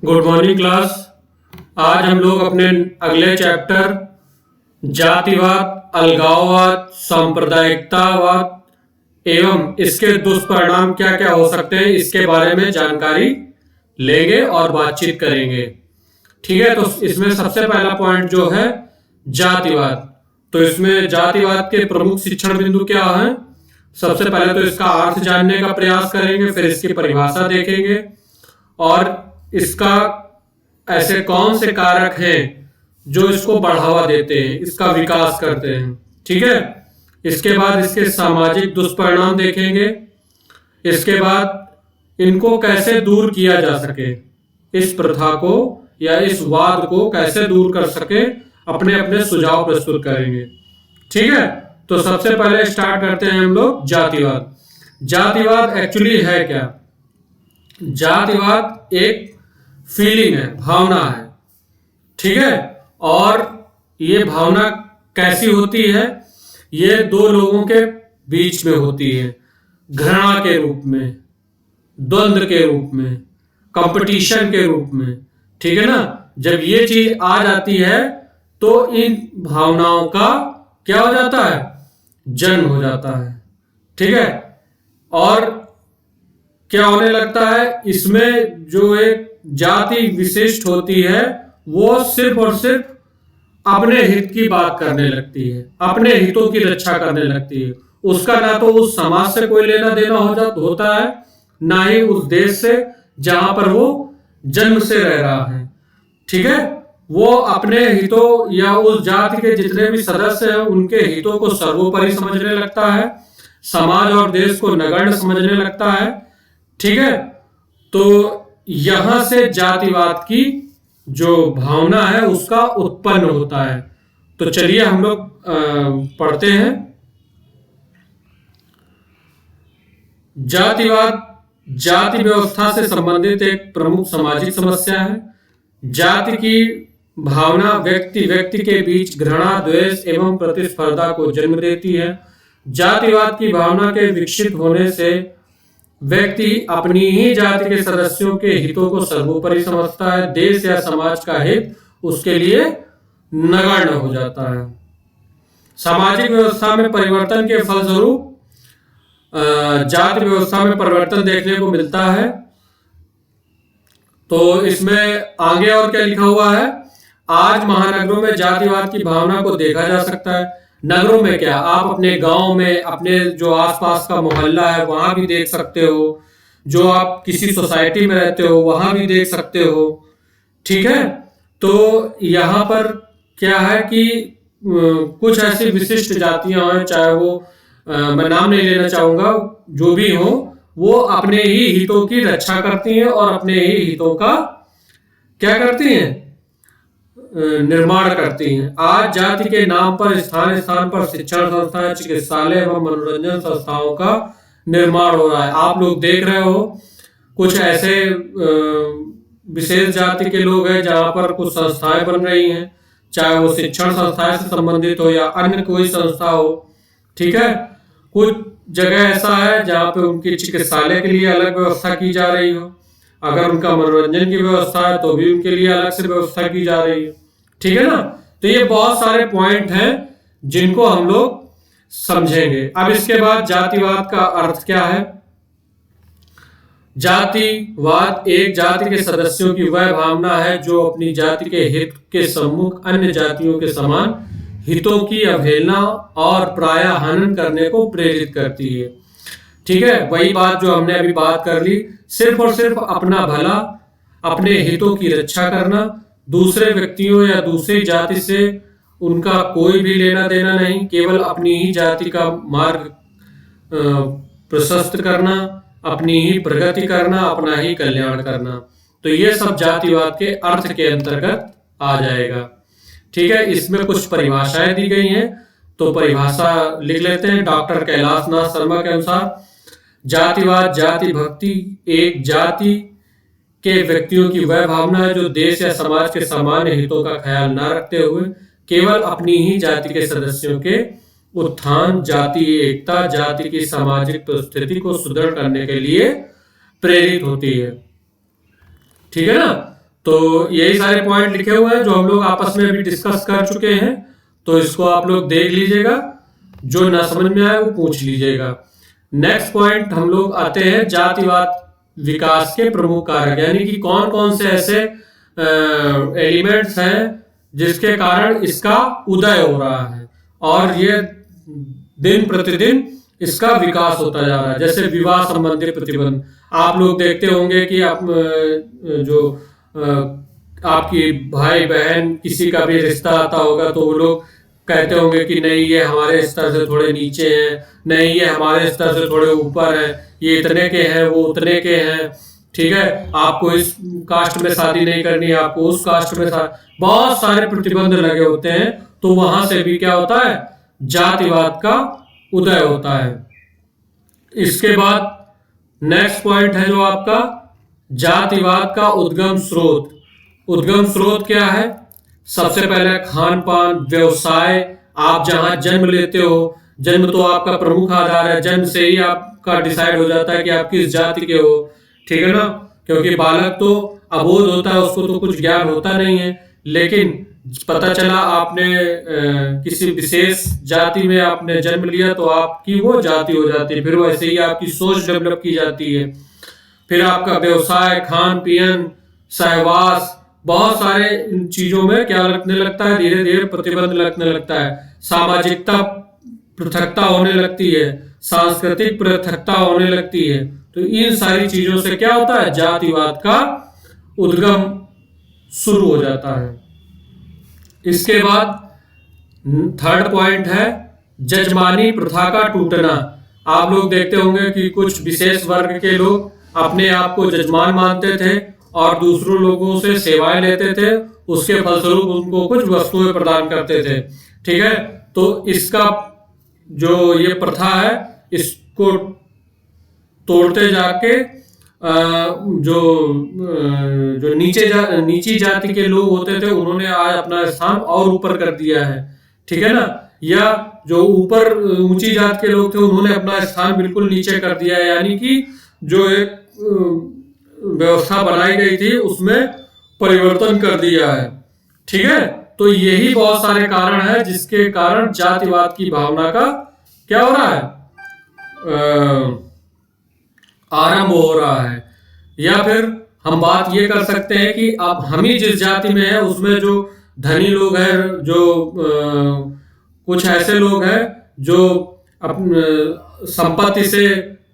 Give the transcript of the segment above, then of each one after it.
Good morning class. आज हम लोग अपने अगले चैप्टर जातिवाद, अलगाववाद, सांप्रदायिकतावाद एवं इसके दुष्परिणाम क्या क्या हो सकते हैं इसके बारे में जानकारी लेंगे और बातचीत करेंगे। ठीक है, तो इसमें सबसे पहला पॉइंट जो है जातिवाद। तो इसमें जातिवाद के प्रमुख शिक्षण बिंदु क्या हैं? सबसे पहले तो इसका अर्थ जानने का प्रयास करेंगे, फिर इसकी परिभाषा देखेंगे और इसका ऐसे कौन से कारक हैं जो इसको बढ़ावा देते हैं, इसका विकास करते हैं। ठीक है, इसके बाद इसके सामाजिक दुष्परिणाम देखेंगे। इसके बाद इनको कैसे दूर किया जा सके, इस प्रथा को या इस वाद को कैसे दूर कर सके, अपने अपने सुझाव प्रस्तुत करेंगे। ठीक है, तो सबसे पहले स्टार्ट करते हैं हम लोग जातिवाद। जातिवाद एक्चुअली है क्या? जातिवाद एक फीलिंग है, भावना है। ठीक है, और ये भावना कैसी होती है? ये दो लोगों के बीच में होती है, घृणा के रूप में, द्वंद्व के रूप में, कंपटीशन के रूप में। ठीक है ना, जब ये चीज आ जाती है तो इन भावनाओं का क्या हो जाता है? जन्म हो जाता है। ठीक है, और क्या होने लगता है? इसमें जो एक जाति विशिष्ट होती है वो सिर्फ और सिर्फ अपने हित की बात करने लगती है, अपने हितों की रक्षा करने लगती है। उसका ना तो उस समाज से कोई लेना देना होता है, ना ही उस देश से जहां पर वो जन्म से रह रहा है। ठीक है, वो अपने हितों या उस जाति के जितने भी सदस्य हैं उनके हितों को सर्वोपरि समझने लगता है, समाज और देश को नगण्य समझने लगता है। ठीक है, तो यहां से जातिवाद की जो भावना है उसका उत्पन्न होता है। तो चलिए हम लोग पढ़ते हैं। जातिवाद जाति व्यवस्था से संबंधित एक प्रमुख सामाजिक समस्या है। जाति की भावना व्यक्ति के बीच घृणा, द्वेष एवं प्रतिस्पर्धा को जन्म देती है। जातिवाद की भावना के विकसित होने से व्यक्ति अपनी ही जाति के सदस्यों के हितों को सर्वोपरि समझता है। देश या समाज का हित उसके लिए नगण्य हो जाता है। सामाजिक व्यवस्था में परिवर्तन के फलस्वरूप जाति व्यवस्था में परिवर्तन देखने को मिलता है। तो इसमें आगे और क्या लिखा हुआ है? आज महानगरों में जातिवाद की भावना को देखा जा सकता है। नगरों में क्या, आप अपने गांव में, अपने जो आसपास का मोहल्ला है वहां भी देख सकते हो, जो आप किसी सोसाइटी में रहते हो वहां भी देख सकते हो। ठीक है, तो यहाँ पर क्या है कि कुछ ऐसी विशिष्ट जातियां हैं, चाहे वो मैं नाम नहीं लेना चाहूंगा, जो भी हो, वो अपने ही हितों की रक्षा करती हैं और अपने ही हितों का क्या करती हैं? निर्माण करती हैं। आज जाति के नाम पर स्थान स्थान पर शिक्षण संस्थाएं, चिकित्सालय एवं मनोरंजन संस्थाओं का निर्माण हो रहा है। आप लोग देख रहे हो कुछ ऐसे विशेष जाति के लोग हैं जहां पर कुछ संस्थाएं बन रही हैं, चाहे वो शिक्षण संस्थाएं से संबंधित हो या अन्य कोई संस्था हो। ठीक है, कुछ जगह ऐसा है जहां पे उनकी चिकित्सालय के लिए अलग व्यवस्था की जा रही हो, अगर उनका मनोरंजन की व्यवस्था है तो भी उनके लिए अलग से व्यवस्था की जा रही है। ठीक है ना, तो ये बहुत सारे पॉइंट हैं जिनको हम लोग समझेंगे। अब इसके बाद जातिवाद का अर्थ क्या है? जातिवाद एक जाति के सदस्यों की वह भावना है जो अपनी जाति के हित के सम्मुख अन्य जातियों के समान हितों की अवहेलना और प्रायः हनन करने को प्रेरित करती है। ठीक है, वही बात जो हमने अभी बात कर ली, सिर्फ और सिर्फ अपना भला, अपने हितों की रक्षा करना, दूसरे व्यक्तियों या दूसरी जाति से उनका कोई भी लेना देना नहीं, केवल अपनी ही जाति का मार्ग प्रशस्त करना, अपनी ही प्रगति करना, अपना ही कल्याण करना। तो ये सब जातिवाद के अर्थ के अंतर्गत आ जाएगा। ठीक है, इसमें कुछ परिभाषाएं दी गई हैं, तो परिभाषा लिख लेते हैं। डॉक्टर कैलाश नाथ शर्मा के अनुसार जातिवाद जाति भक्ति एक जाति के व्यक्तियों की वह भावना है जो देश या समाज के सामान्य हितों का ख्याल न रखते हुए केवल अपनी ही जाति के सदस्यों के उत्थान, जातीय एकता, जाति की सामाजिक स्थिति को सुदृढ़ करने के लिए प्रेरित होती है। ठीक है ना, तो यही सारे पॉइंट लिखे हुए हैं जो हम लोग आपस में भी डिस्कस कर चुके हैं, तो इसको आप लोग देख लीजिएगा, जो ना समझ में आए वो पूछ लीजिएगा। नेक्स्ट पॉइंट हम लोग आते हैं जातिवाद विकास के प्रमुख कारक, यानी कि कौन कौन से ऐसे एलिमेंट्स हैं जिसके कारण इसका उदय हो रहा है और ये दिन प्रतिदिन इसका विकास होता जा रहा है। जैसे विवाह संबंधी प्रतिबंध, आप लोग देखते होंगे कि आप जो आपकी भाई बहन किसी का भी रिश्ता आता होगा तो वो लोग कहते होंगे कि नहीं ये हमारे स्तर से थोड़े नीचे हैं, नहीं ये हमारे स्तर से थोड़े ऊपर हैं, ये इतने के हैं वो उतने के हैं, ठीक है, आपको इस कास्ट में शादी नहीं करनी है, आपको उस कास्ट में बहुत सारे प्रतिबंध लगे होते हैं। तो वहां से भी क्या होता है, जातिवाद का उदय होता है। इसके बाद नेक्स्ट पॉइंट है जो आपका जातिवाद का उद्गम स्रोत। उद्गम स्रोत क्या है? सबसे पहले खान पान, व्यवसाय, आप जहां जन्म लेते हो, जन्म तो आपका प्रमुख आधार है, जन्म से ही आपका डिसाइड हो जाता है कि आप किस जाति के हो, ठीक है ना, क्योंकि बालक तो अबोध होता है, उसको तो कुछ ज्ञान होता नहीं है, लेकिन पता चला आपने किसी विशेष जाति में आपने जन्म लिया तो आपकी वो जाति हो जाती है, फिर वैसे ही आपकी सोच डेवलप की जाती है। फिर आपका व्यवसाय, खान पीन, सहवास, बहुत सारे इन चीजों में क्या लगने लगता है, धीरे धीरे प्रतिबंध लगने लगता है, सामाजिकता पृथकता होने लगती है, सांस्कृतिक पृथकता होने लगती है। तो इन सारी चीजों से क्या होता है, जातिवाद का उद्गम शुरू हो जाता है। इसके बाद थर्ड पॉइंट है जजमानी प्रथा का टूटना। आप लोग देखते होंगे कि कुछ विशेष वर्ग के लोग अपने आप को जजमान मानते थे और दूसरों लोगों से सेवाएं लेते थे, उसके फलस्वरूप उनको कुछ वस्तुएं प्रदान करते थे, ठीक है। तो इसका जो ये प्रथा है इसको तोड़ते जाके जो नीची जाति के लोग होते थे उन्होंने आज अपना स्थान और ऊपर कर दिया है, ठीक है ना, या जो ऊपर ऊंची जाति के लोग थे उन्होंने अपना स्थान बिल्कुल नीचे कर दिया है, यानी कि जो एक व्यवस्था बनाई गई थी उसमें परिवर्तन कर दिया है, ठीक है। तो यही बहुत सारे कारण हैं जिसके कारण जातिवाद की भावना का क्या हो रहा है, आरंभ हो रहा है। या फिर हम बात ये कर सकते हैं कि अब हम ही जिस जाति में है उसमें जो धनी लोग हैं, जो कुछ ऐसे लोग हैं जो अपने संपत्ति से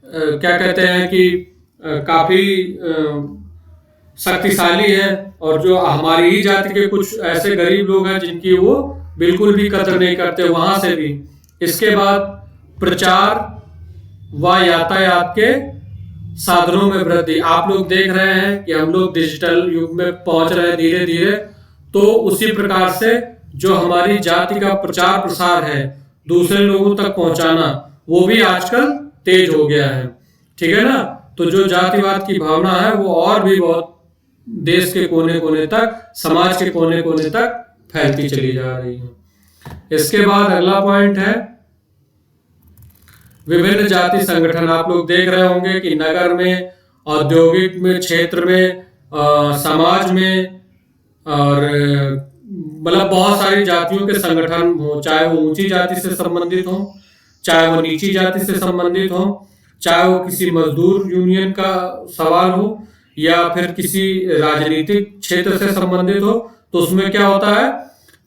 क्या कहते हैं कि काफी शक्तिशाली है, और जो हमारी ही जाति के कुछ ऐसे गरीब लोग हैं जिनकी वो बिल्कुल भी कदर नहीं करते, वहां से भी। इसके बाद प्रचार व यातायात के साधनों में वृद्धि। आप लोग देख रहे हैं कि हम लोग डिजिटल युग में पहुंच रहे हैं धीरे धीरे, तो उसी प्रकार से जो हमारी जाति का प्रचार प्रसार है, दूसरे लोगों तक पहुंचाना, वो भी आजकल तेज हो गया है, ठीक है ना। तो जो जातिवाद की भावना है वो और भी बहुत देश के कोने कोने तक, समाज के कोने कोने तक फैलती चली जा रही है। इसके बाद अगला पॉइंट है विभिन्न जाति संगठन। आप लोग देख रहे होंगे कि नगर में, औद्योगिक में, क्षेत्र में, समाज में, और मतलब बहुत सारी जातियों के संगठन हो, चाहे वो ऊंची जाति से संबंधित हो, चाहे वो नीची जाति से संबंधित हो, चाहे वो किसी मजदूर यूनियन का सवाल हो, या फिर किसी राजनीतिक क्षेत्र से संबंधित हो। तो उसमें क्या होता है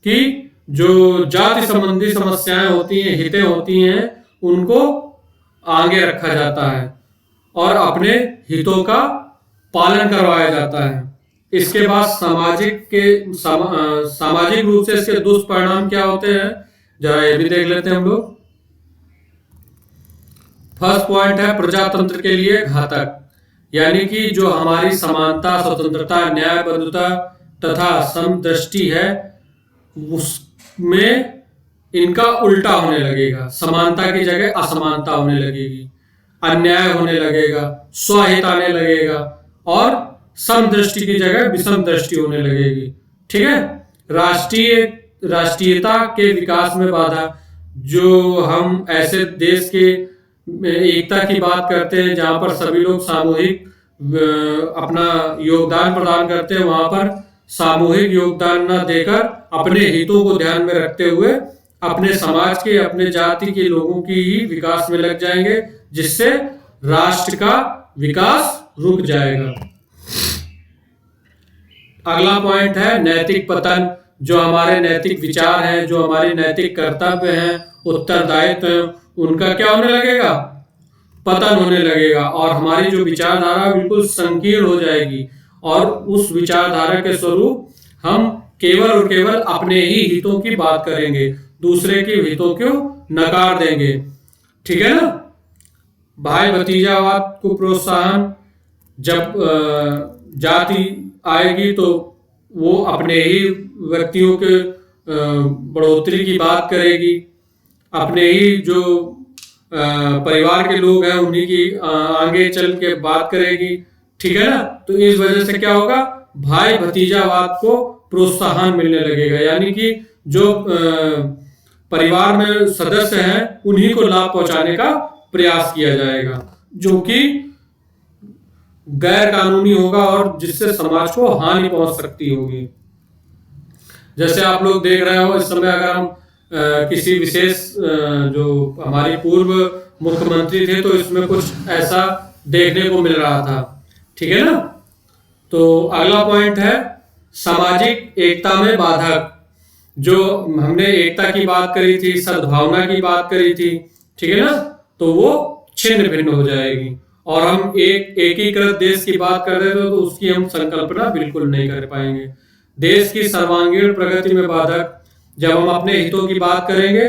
कि जो जाति संबंधी समस्याएं होती हैं, हितें होती हैं, उनको आगे रखा जाता है और अपने हितों का पालन करवाया जाता है। इसके बाद सामाजिक रूप से इसके दुष्परिणाम क्या होते हैं, जरा ये भी देख लेते हैं हम लोग। फर्स्ट पॉइंट है प्रजातंत्र के लिए घातक, यानी कि जो हमारी समानता, स्वतंत्रता, न्याय, बंधुता तथा समदृष्टि है उसमें इनका उल्टा होने लगेगा। समानता की जगह असमानता होने लगेगी, अन्याय होने लगेगा, स्वहित आने लगेगा, और समदृष्टि की जगह विषम दृष्टि होने लगेगी, ठीक है। राष्ट्रीयता के विकास में बाधा। जो हम ऐसे देश के एकता की बात करते हैं जहां पर सभी लोग सामूहिक अपना योगदान प्रदान करते हैं, वहां पर सामूहिक योगदान न देकर अपने हितों को ध्यान में रखते हुए अपने समाज के, अपने जाति के लोगों की ही विकास में लग जाएंगे, जिससे राष्ट्र का विकास रुक जाएगा। अगला पॉइंट है नैतिक पतन। जो हमारे नैतिक विचार हैं, जो हमारे नैतिक कर्तव्य हैं, उत्तरदायित्व हैं, उनका क्या होने लगेगा? पतन होने लगेगा, और हमारी जो विचारधारा बिल्कुल संकीर्ण हो जाएगी, और उस विचारधारा के स्वरूप हम केवल और केवल अपने ही हितों की बात करेंगे, दूसरे के हितों को नकार देंगे। ठीक है ना? भाई भतीजावाद को प्रोत्साहन, जब जाति आएगी तो वो अपने ही व्यक्तियों के बढ़ोतरी की बात करेगी, अपने ही जो परिवार के लोग हैं उन्हीं की आगे चल के बात करेगी। ठीक है ना? तो इस वजह से क्या होगा? भाई भतीजावाद को प्रोत्साहन मिलने लगेगा, यानी कि जो परिवार में सदस्य हैं उन्हीं को लाभ पहुंचाने का प्रयास किया जाएगा, जो कि गैर कानूनी होगा और जिससे समाज को हानि पहुंच सकती होगी। जैसे आप लोग देख रहे हो इस समय, अगर हम किसी विशेष जो हमारी पूर्व मुख्यमंत्री थे, तो इसमें कुछ ऐसा देखने को मिल रहा था। ठीक है ना? तो अगला पॉइंट है सामाजिक एकता में बाधक। जो हमने एकता की बात करी थी, सद्भावना की बात करी थी, ठीक है ना, तो वो छिन्न भिन्न हो जाएगी, और हम एक एकीकृत देश की बात कर रहे थे तो उसकी हम संकल्पना बिल्कुल नहीं कर पाएंगे। देश की सर्वांगीण प्रगति में बाधक, जब हम अपने हितों की बात करेंगे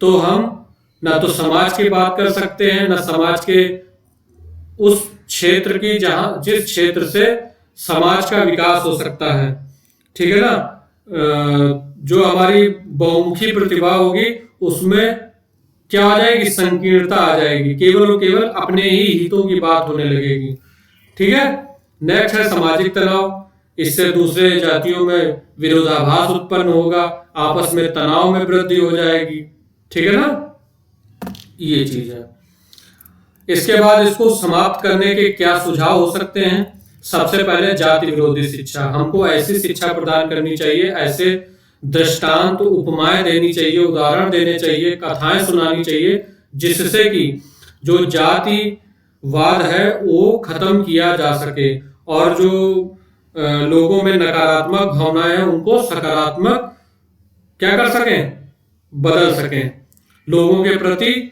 तो हम ना तो समाज की बात कर सकते हैं, ना समाज के उस क्षेत्र की जिस क्षेत्र से समाज का विकास हो सकता है। ठीक है ना? जो हमारी बहुमुखी प्रतिभा होगी उसमें क्या आ जाएगी? संकीर्णता आ जाएगी, केवल और केवल अपने ही हितों की बात होने लगेगी। ठीक है? नेक्स्ट है सामाजिक तनाव। इससे दूसरे जातियों में विरोधाभास उत्पन्न होगा, आपस में तनाव में वृद्धि हो जाएगी। ठीक है ना? ये चीज है। इसके बाद इसको समाप्त करने के क्या सुझाव हो सकते हैं? सबसे पहले जाति विरोधी शिक्षा। हमको ऐसी शिक्षा प्रदान करनी चाहिए, ऐसे दृष्टांत उपमाएं देनी चाहिए, उदाहरण देने चाहिए, कथाएं सुनानी चाहिए, जिससे कि जो जातिवाद है वो खत्म किया जा सके, और जो लोगों में नकारात्मक भावनाएं हैं उनको सकारात्मक क्या कर सकें? बदल सकें, लोगों के प्रति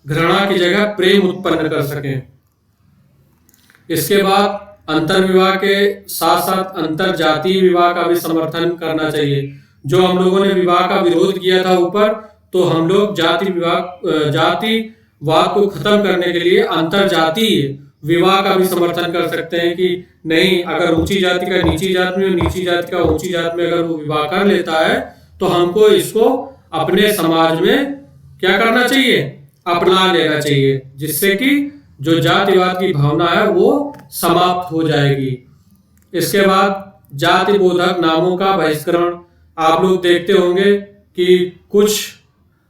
घृणा की जगह प्रेम उत्पन्न कर सकें। इसके बाद अंतर विवाह के साथ साथ अंतर जातीय विवाह का भी समर्थन करना चाहिए। जो हम लोगों ने विवाह का विरोध किया था ऊपर, तो हम लोग जातिवाद को खत्म करने के लिए अंतर जातीय विवाह का भी समर्थन कर सकते हैं कि नहीं, अगर ऊंची जाति का नीची जाति में, नीची जाति का ऊंची जाति में अगर वो विवाह कर लेता है तो हमको इसको अपने समाज में क्या करना चाहिए? अपना लेना चाहिए, जिससे कि जो जातिवाद की भावना है वो समाप्त हो जाएगी। इसके बाद जाति बोधक नामों का बहिष्करण। आप लोग देखते होंगे कि कुछ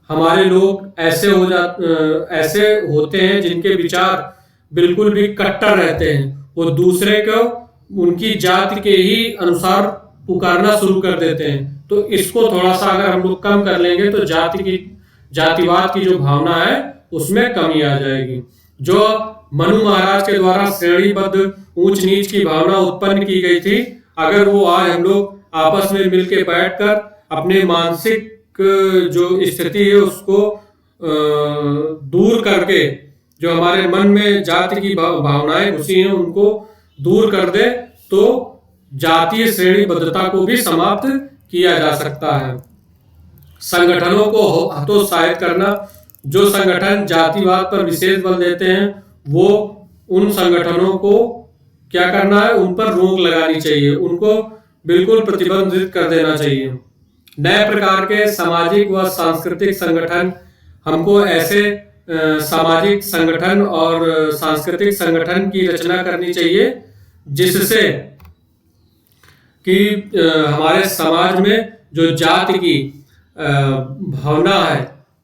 हमारे लोग ऐसे होते हैं जिनके विचार बिल्कुल भी कट्टर रहते हैं, वो दूसरे को उनकी जाति के ही अनुसार पुकारना शुरू कर देते हैं। तो इसको थोड़ा सा अगर हम लोग कम कर लेंगे तो जातिवाद की जो भावना है उसमें कमी आ जाएगी। जो मनु महाराज के द्वारा श्रेणीबद्ध ऊंच नीच की भावना उत्पन्न की गई थी, अगर वो आज हम लोग आपस में मिलकर बैठकर अपने मानसिक जो स्थिति है उसको दूर करके, जो हमारे मन में जाति की भावनाएं घुसी हैं उनको दूर कर दे, तो जातीय श्रेणीबद्धता को भी समाप्त किया जा सकता है। संगठनों को हतोत्साहित करना। जो संगठन जातिवाद पर विशेष बल देते हैं वो उन संगठनों को क्या करना है? उन पर रोक लगानी चाहिए, उनको बिल्कुल प्रतिबंधित कर देना चाहिए। नए प्रकार के सामाजिक व सांस्कृतिक संगठन, हमको ऐसे सामाजिक संगठन और सांस्कृतिक संगठन की रचना करनी चाहिए जिससे कि हमारे समाज में जो जाति की भावना है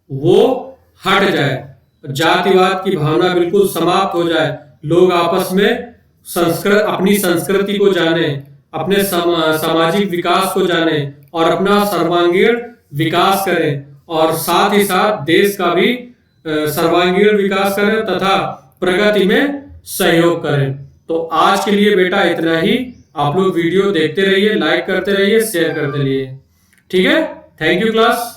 वो हट जाए, जातिवाद की भावना बिल्कुल समाप्त हो जाए, लोग आपस में अपनी संस्कृति को जाने, अपने सामाजिक विकास को जाने और अपना सर्वांगीण विकास करें, और साथ ही साथ देश का भी सर्वांगीण विकास करें तथा प्रगति में सहयोग करें। तो आज के लिए बेटा इतना ही। आप लोग वीडियो देखते रहिए, लाइक करते रहिए, शेयर करते रहिए। ठीक है, थैंक यू क्लास।